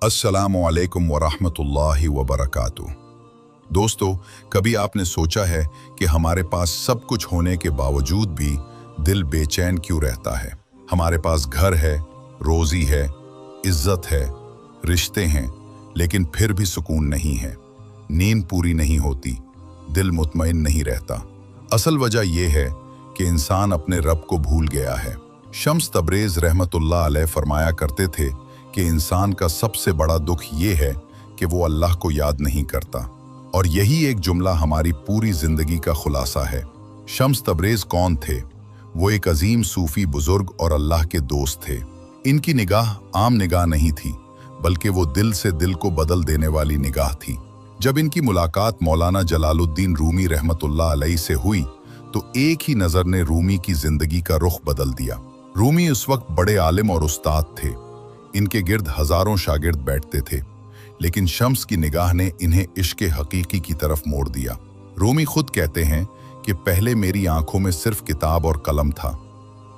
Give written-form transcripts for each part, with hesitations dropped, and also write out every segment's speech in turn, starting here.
अस्सलामु अलैकुम वरहमतुल्लाहि वबरकातुह। दोस्तों, कभी आपने सोचा है कि हमारे पास सब कुछ होने के बावजूद भी दिल बेचैन क्यों रहता है? हमारे पास घर है, रोजी है, इज्जत है, रिश्ते हैं, लेकिन फिर भी सुकून नहीं है। नींद पूरी नहीं होती, दिल मुतमईन नहीं रहता। असल वजह यह है कि इंसान अपने रब को भूल गया है। शम्स तबरेज रहमतुल्लाह अलैह फरमाया करते थे कि इंसान का सबसे बड़ा दुख ये है कि वो अल्लाह को याद नहीं करता, और यही एक जुमला हमारी पूरी जिंदगी का खुलासा है। शम्स तबरेज कौन थे? वो एक अजीम सूफी बुजुर्ग और अल्लाह के दोस्त थे। इनकी निगाह आम निगाह नहीं थी, बल्कि वो दिल से दिल को बदल देने वाली निगाह थी। जब इनकी मुलाकात मौलाना जलालुद्दीन रूमी रहमतुल्लाह अलैह से हुई तो एक ही नज़र ने रूमी की जिंदगी का रुख बदल दिया। रूमी उस वक्त बड़े आलिम और उस्ताद थे। इनके गिर्द हजारों शागिर्द बैठते थे, लेकिन शम्स की निगाह ने इन्हें इश्क हकीकी की तरफ मोड़ दिया। रूमी खुद कहते हैं कि पहले मेरी आंखों में सिर्फ किताब और कलम था,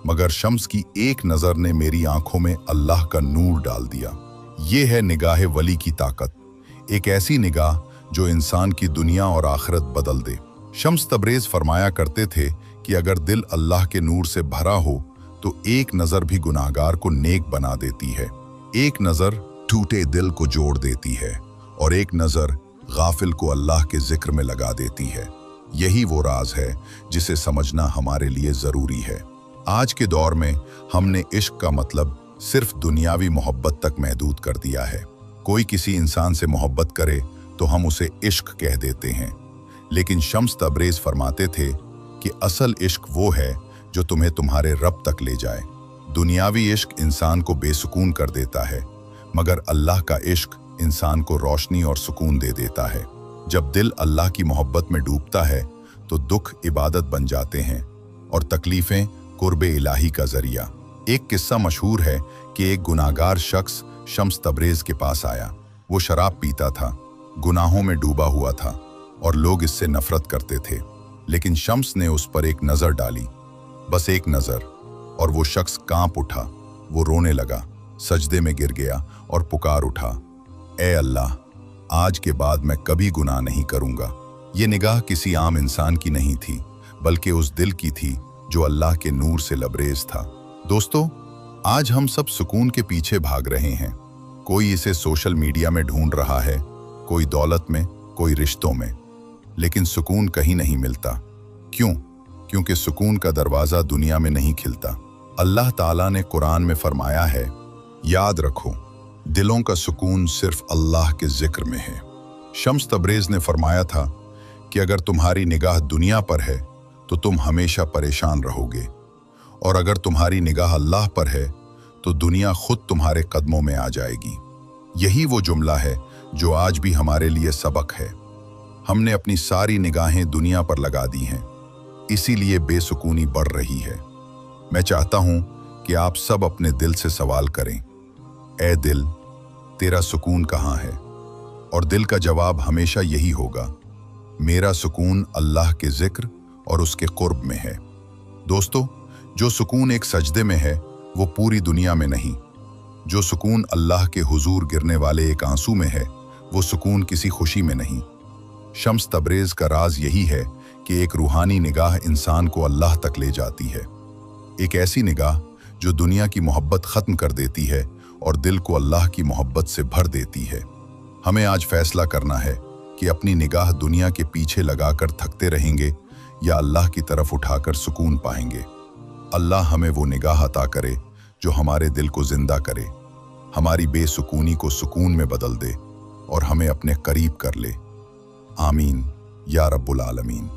मगर शम्स की एक नज़र ने मेरी आंखों में अल्लाह का नूर डाल दिया। ये है निगाह वली की ताकत, एक ऐसी निगाह जो इंसान की दुनिया और आखिरत बदल दे। शम्स तबरेज फरमाया करते थे कि अगर दिल अल्लाह के नूर से भरा हो तो एक नज़र भी गुनाहगार को नेक बना देती है। एक नज़र टूटे दिल को जोड़ देती है, और एक नज़र गाफिल को अल्लाह के जिक्र में लगा देती है। यही वो राज है जिसे समझना हमारे लिए ज़रूरी है। आज के दौर में हमने इश्क का मतलब सिर्फ दुनियावी मोहब्बत तक महदूद कर दिया है। कोई किसी इंसान से मोहब्बत करे तो हम उसे इश्क कह देते हैं, लेकिन शम्स तबरेज फरमाते थे कि असल इश्क वो है जो तुम्हें तुम्हारे रब तक ले जाए। दुनियावी इश्क इंसान को बेसुकून कर देता है, मगर अल्लाह का इश्क इंसान को रोशनी और सुकून दे देता है। जब दिल अल्लाह की मोहब्बत में डूबता है तो दुख इबादत बन जाते हैं और तकलीफें कुर्बे इलाही का जरिया। एक किस्सा मशहूर है कि एक गुनाहगार शख्स शम्स तबरेज के पास आया। वो शराब पीता था, गुनाहों में डूबा हुआ था और लोग इससे नफरत करते थे, लेकिन शम्स ने उस पर एक नज़र डाली, बस एक नज़र, और वो शख्स कांप उठा। वो रोने लगा, सजदे में गिर गया और पुकार उठा, ए अल्लाह, आज के बाद मैं कभी गुनाह नहीं करूंगा। ये निगाह किसी आम इंसान की नहीं थी, बल्कि उस दिल की थी जो अल्लाह के नूर से लबरेज था। दोस्तों, आज हम सब सुकून के पीछे भाग रहे हैं। कोई इसे सोशल मीडिया में ढूंढ रहा है, कोई दौलत में, कोई रिश्तों में, लेकिन सुकून कहीं नहीं मिलता। क्यों? क्योंकि सुकून का दरवाज़ा दुनिया में नहीं खिलता। अल्लाह ताला ने कुरान में फरमाया है, याद रखो, दिलों का सुकून सिर्फ अल्लाह के जिक्र में है। शम्स तबरेज ने फरमाया था कि अगर तुम्हारी निगाह दुनिया पर है तो तुम हमेशा परेशान रहोगे, और अगर तुम्हारी निगाह अल्लाह पर है तो दुनिया खुद तुम्हारे कदमों में आ जाएगी। यही वो जुमला है जो आज भी हमारे लिए सबक है। हमने अपनी सारी निगाहें दुनिया पर लगा दी हैं, इसीलिए बेसुकूनी बढ़ रही है। मैं चाहता हूं कि आप सब अपने दिल से सवाल करें, ए दिल, तेरा सुकून कहाँ है? और दिल का जवाब हमेशा यही होगा, मेरा सुकून अल्लाह के जिक्र और उसके कुर्ब में है। दोस्तों, जो सुकून एक सजदे में है वो पूरी दुनिया में नहीं। जो सुकून अल्लाह के हुजूर गिरने वाले एक आंसू में है वो सुकून किसी खुशी में नहीं। शम्स तबरेज का राज यही है कि एक रूहानी निगाह इंसान को अल्लाह तक ले जाती है। एक ऐसी निगाह जो दुनिया की मोहब्बत ख़त्म कर देती है और दिल को अल्लाह की मोहब्बत से भर देती है। हमें आज फैसला करना है कि अपनी निगाह दुनिया के पीछे लगाकर थकते रहेंगे या अल्लाह की तरफ उठाकर सुकून पाएंगे। अल्लाह हमें वो निगाह अता करे जो हमारे दिल को जिंदा करे, हमारी बेसुकूनी को सुकून में बदल दे और हमें अपने करीब कर ले। आमीन या रब्बुल आलमीन।